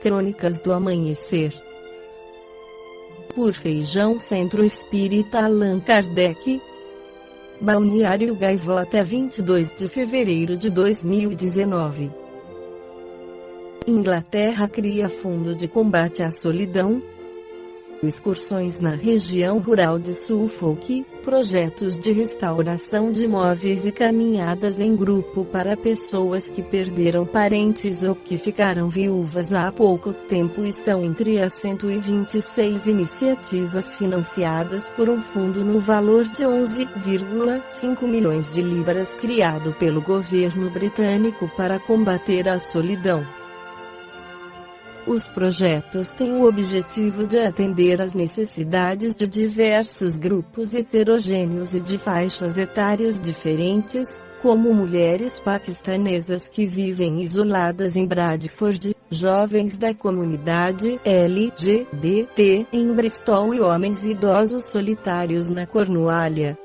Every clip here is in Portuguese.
Crônicas do Amanhecer. Por Feijão Centro Espírita Allan Kardec. Balneário Gaivota, 22 de fevereiro de 2019. Inglaterra cria fundo de combate à solidão. Excursões na região rural de Suffolk, projetos de restauração de imóveis e caminhadas em grupo para pessoas que perderam parentes ou que ficaram viúvas há pouco tempo estão entre as 126 iniciativas financiadas por um fundo no valor de 11,5 milhões de libras criado pelo governo britânico para combater a solidão. Os projetos têm o objetivo de atender às necessidades de diversos grupos heterogêneos e de faixas etárias diferentes, como mulheres paquistanesas que vivem isoladas em Bradford, jovens da comunidade LGBT em Bristol e homens idosos solitários na Cornualha.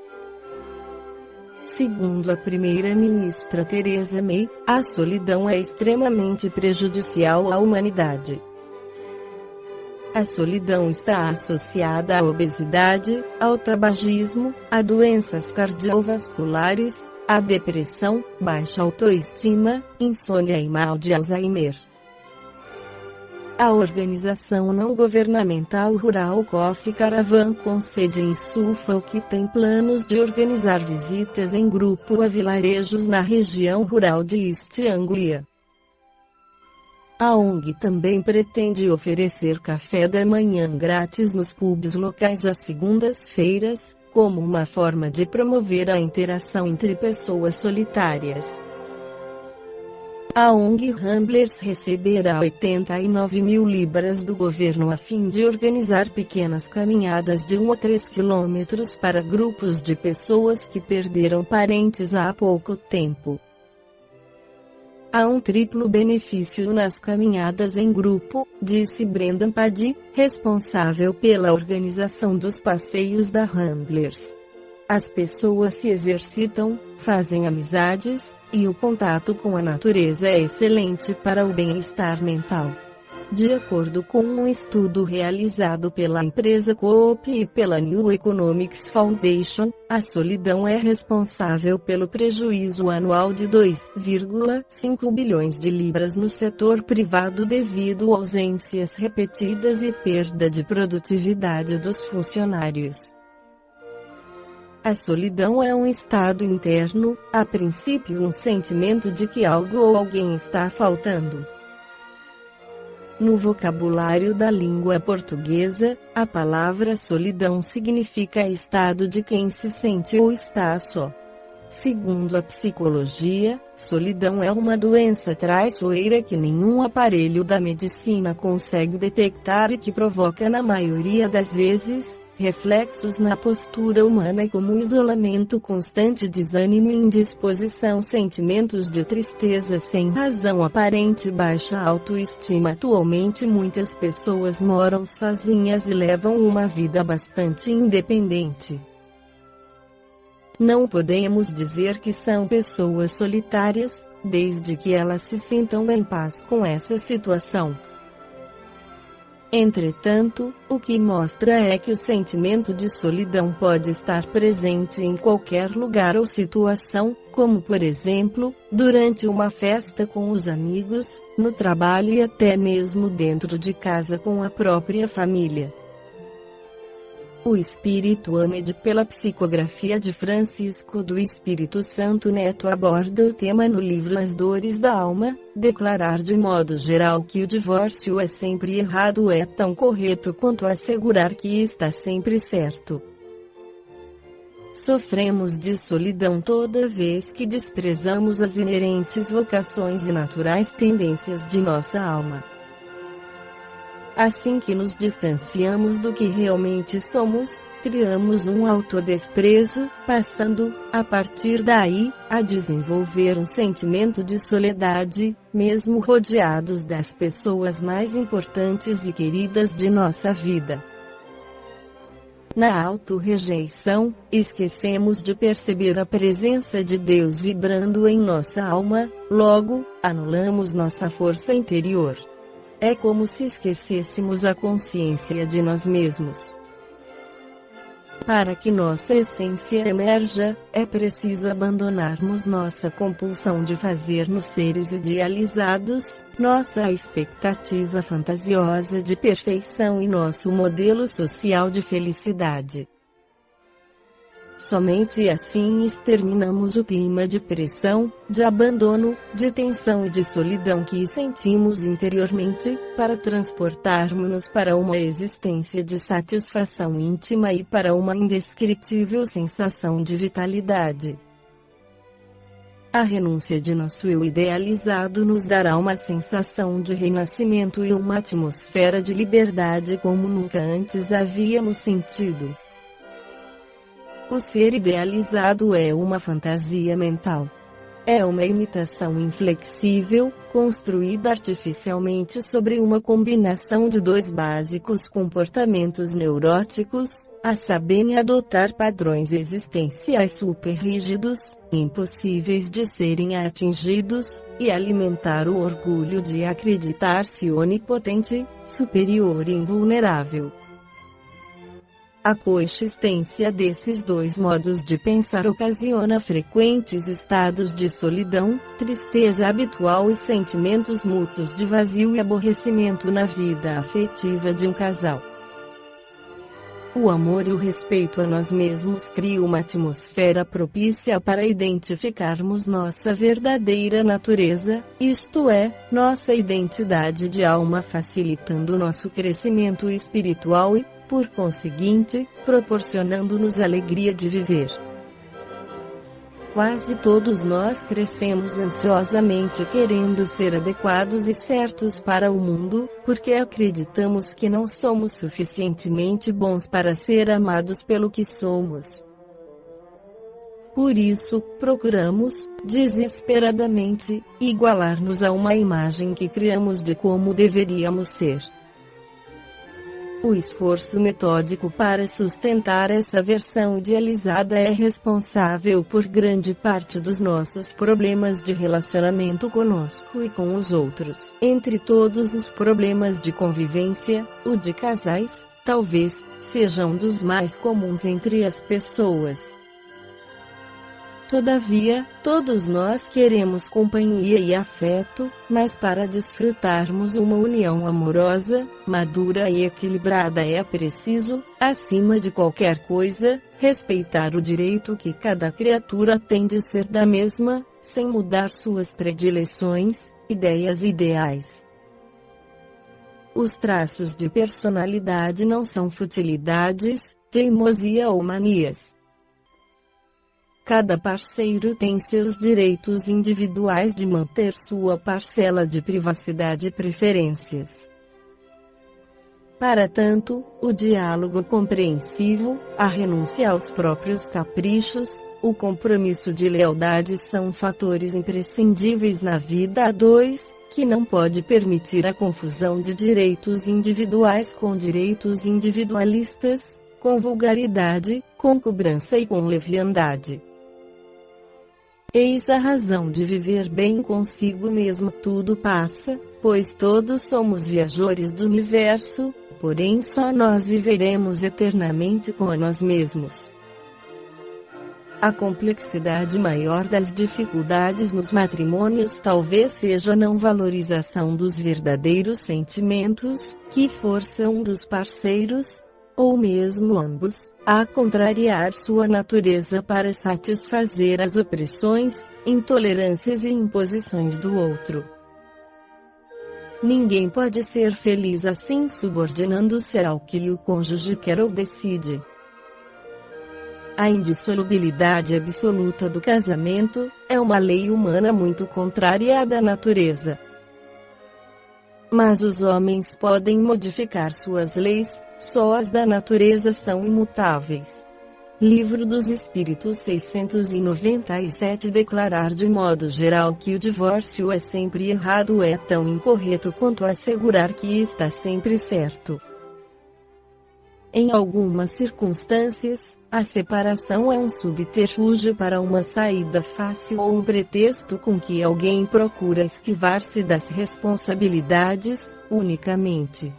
Segundo a primeira-ministra Theresa May, a solidão é extremamente prejudicial à humanidade. A solidão está associada à obesidade, ao tabagismo, a doenças cardiovasculares, à depressão, baixa autoestima, insônia e mal de Alzheimer. A organização não governamental Rural Coffee Caravan, com sede em Suffolk, tem planos de organizar visitas em grupo a vilarejos na região rural de East Anglia. A ONG também pretende oferecer café da manhã grátis nos pubs locais às segundas-feiras, como uma forma de promover a interação entre pessoas solitárias. A ONG Ramblers receberá 89 mil libras do governo a fim de organizar pequenas caminhadas de 1 a 3 quilômetros para grupos de pessoas que perderam parentes há pouco tempo. Há um triplo benefício nas caminhadas em grupo, disse Brendan Paddy, responsável pela organização dos passeios da Ramblers. As pessoas se exercitam, fazem amizades, e o contato com a natureza é excelente para o bem-estar mental. De acordo com um estudo realizado pela empresa Coop e pela New Economics Foundation, a solidão é responsável pelo prejuízo anual de 2,5 bilhões de libras no setor privado devido a ausências repetidas e perda de produtividade dos funcionários. A solidão é um estado interno, a princípio um sentimento de que algo ou alguém está faltando. No vocabulário da língua portuguesa, a palavra solidão significa estado de quem se sente ou está só. Segundo a psicologia, solidão é uma doença traiçoeira que nenhum aparelho da medicina consegue detectar e que provoca na maioria das vezes reflexos na postura humana como isolamento constante, desânimo e indisposição, sentimentos de tristeza sem razão aparente, baixa autoestima. Atualmente muitas pessoas moram sozinhas e levam uma vida bastante independente. Não podemos dizer que são pessoas solitárias, desde que elas se sintam em paz com essa situação. Entretanto, o que mostra é que o sentimento de solidão pode estar presente em qualquer lugar ou situação, como por exemplo, durante uma festa com os amigos, no trabalho e até mesmo dentro de casa com a própria família. O Espírito Ame, pela psicografia de Francisco do Espírito Santo Neto, aborda o tema no livro As Dores da Alma. Declarar de modo geral que o divórcio é sempre errado é tão correto quanto assegurar que está sempre certo. Sofremos de solidão toda vez que desprezamos as inerentes vocações e naturais tendências de nossa alma. Assim que nos distanciamos do que realmente somos, criamos um autodesprezo, passando, a partir daí, a desenvolver um sentimento de soledade, mesmo rodeados das pessoas mais importantes e queridas de nossa vida. Na auto-rejeição, esquecemos de perceber a presença de Deus vibrando em nossa alma, logo, anulamos nossa força interior. É como se esquecêssemos a consciência de nós mesmos. Para que nossa essência emerja, é preciso abandonarmos nossa compulsão de fazer-nos seres idealizados, nossa expectativa fantasiosa de perfeição e nosso modelo social de felicidade. Somente assim exterminamos o clima de pressão, de abandono, de tensão e de solidão que sentimos interiormente, para transportarmos-nos para uma existência de satisfação íntima e para uma indescritível sensação de vitalidade. A renúncia de nosso eu idealizado nos dará uma sensação de renascimento e uma atmosfera de liberdade como nunca antes havíamos sentido. O ser idealizado é uma fantasia mental. É uma imitação inflexível, construída artificialmente sobre uma combinação de dois básicos comportamentos neuróticos, a saber adotar padrões existenciais superrígidos, impossíveis de serem atingidos, e alimentar o orgulho de acreditar-se onipotente, superior e invulnerável. A coexistência desses dois modos de pensar ocasiona frequentes estados de solidão, tristeza habitual e sentimentos mútuos de vazio e aborrecimento na vida afetiva de um casal. O amor e o respeito a nós mesmos criam uma atmosfera propícia para identificarmos nossa verdadeira natureza, isto é, nossa identidade de alma, facilitando nosso crescimento espiritual e, por conseguinte, proporcionando-nos a alegria de viver. Quase todos nós crescemos ansiosamente querendo ser adequados e certos para o mundo, porque acreditamos que não somos suficientemente bons para ser amados pelo que somos. Por isso, procuramos, desesperadamente, igualar-nos a uma imagem que criamos de como deveríamos ser. O esforço metódico para sustentar essa versão idealizada é responsável por grande parte dos nossos problemas de relacionamento conosco e com os outros. Entre todos os problemas de convivência, o de casais, talvez, seja um dos mais comuns entre as pessoas. Todavia, todos nós queremos companhia e afeto, mas para desfrutarmos uma união amorosa, madura e equilibrada é preciso, acima de qualquer coisa, respeitar o direito que cada criatura tem de ser da mesma, sem mudar suas predileções, ideias e ideais. Os traços de personalidade não são futilidades, teimosia ou manias. Cada parceiro tem seus direitos individuais de manter sua parcela de privacidade e preferências. Para tanto, o diálogo compreensivo, a renúncia aos próprios caprichos, o compromisso de lealdade são fatores imprescindíveis na vida a dois, que não pode permitir a confusão de direitos individuais com direitos individualistas, com vulgaridade, com cobrança e com leviandade. Eis a razão de viver bem consigo mesmo. Tudo passa, pois todos somos viajores do universo, porém só nós viveremos eternamente com nós mesmos. A complexidade maior das dificuldades nos matrimônios talvez seja a não valorização dos verdadeiros sentimentos, que forçam um dos parceiros, ou mesmo ambos, a contrariar sua natureza para satisfazer as opressões, intolerâncias e imposições do outro. Ninguém pode ser feliz assim subordinando-se ao que o cônjuge quer ou decide. A indissolubilidade absoluta do casamento é uma lei humana muito contrária à da natureza. Mas os homens podem modificar suas leis, só as da natureza são imutáveis. Livro dos Espíritos 697. Declarar de modo geral que o divórcio é sempre errado é tão incorreto quanto assegurar que está sempre certo. Em algumas circunstâncias, a separação é um subterfúgio para uma saída fácil ou um pretexto com que alguém procura esquivar-se das responsabilidades, unicamente.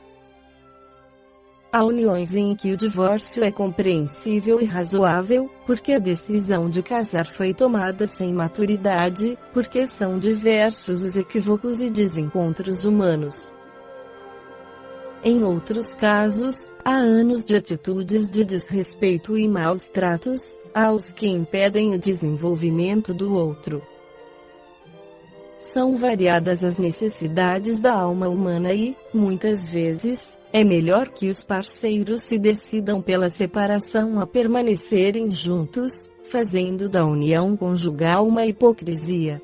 Há uniões em que o divórcio é compreensível e razoável, porque a decisão de casar foi tomada sem maturidade, porque são diversos os equívocos e desencontros humanos. Em outros casos, há anos de atitudes de desrespeito e maus tratos, aos que impedem o desenvolvimento do outro. São variadas as necessidades da alma humana e, muitas vezes, é melhor que os parceiros se decidam pela separação a permanecerem juntos, fazendo da união conjugal uma hipocrisia.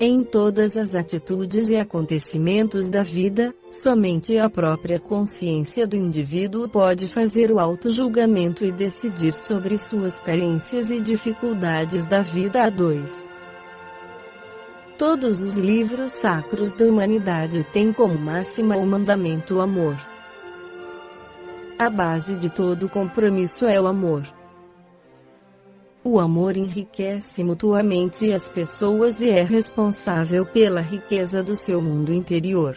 Em todas as atitudes e acontecimentos da vida, somente a própria consciência do indivíduo pode fazer o autojulgamento e decidir sobre suas carências e dificuldades da vida a dois. Todos os livros sacros da humanidade têm como máxima o mandamento amor. A base de todo compromisso é o amor. O amor enriquece mutuamente as pessoas e é responsável pela riqueza do seu mundo interior.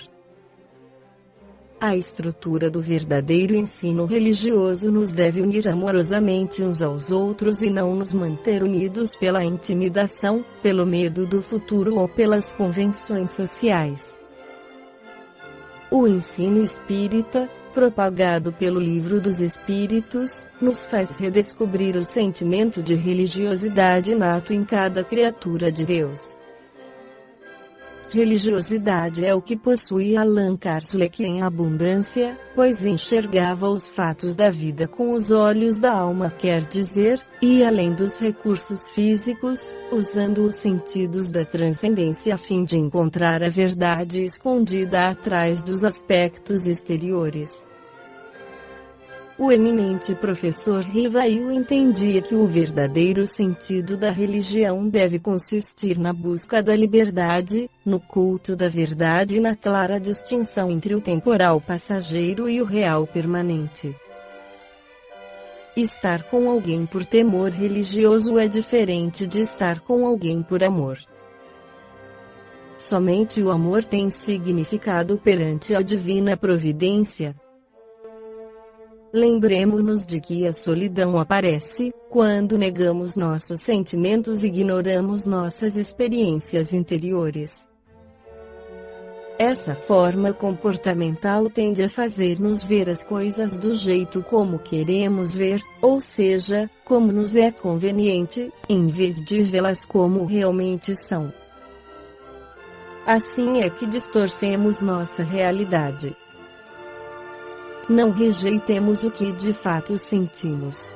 A estrutura do verdadeiro ensino religioso nos deve unir amorosamente uns aos outros e não nos manter unidos pela intimidação, pelo medo do futuro ou pelas convenções sociais. O ensino espírita, propagado pelo Livro dos Espíritos, nos faz redescobrir o sentimento de religiosidade inato em cada criatura de Deus. Religiosidade é o que possuía Allan Kardec em abundância, pois enxergava os fatos da vida com os olhos da alma, quer dizer, e além dos recursos físicos, usando os sentidos da transcendência a fim de encontrar a verdade escondida atrás dos aspectos exteriores. O eminente professor Rivail entendia que o verdadeiro sentido da religião deve consistir na busca da liberdade, no culto da verdade e na clara distinção entre o temporal passageiro e o real permanente. Estar com alguém por temor religioso é diferente de estar com alguém por amor. Somente o amor tem significado perante a divina providência. Lembremos-nos de que a solidão aparece quando negamos nossos sentimentos e ignoramos nossas experiências interiores. Essa forma comportamental tende a fazer-nos ver as coisas do jeito como queremos ver, ou seja, como nos é conveniente, em vez de vê-las como realmente são. Assim é que distorcemos nossa realidade. Não rejeitemos o que de fato sentimos.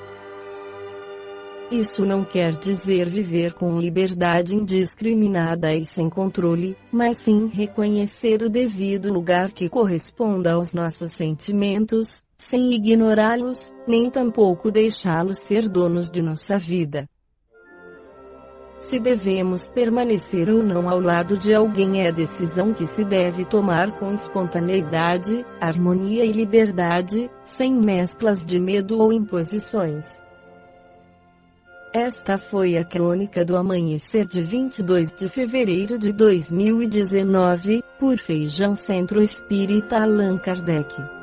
Isso não quer dizer viver com liberdade indiscriminada e sem controle, mas sim reconhecer o devido lugar que corresponda aos nossos sentimentos, sem ignorá-los, nem tampouco deixá-los ser donos de nossa vida. Se devemos permanecer ou não ao lado de alguém é a decisão que se deve tomar com espontaneidade, harmonia e liberdade, sem mesclas de medo ou imposições. Esta foi a crônica do amanhecer de 22 de fevereiro de 2019, por Feijão Centro Espírita Allan Kardec.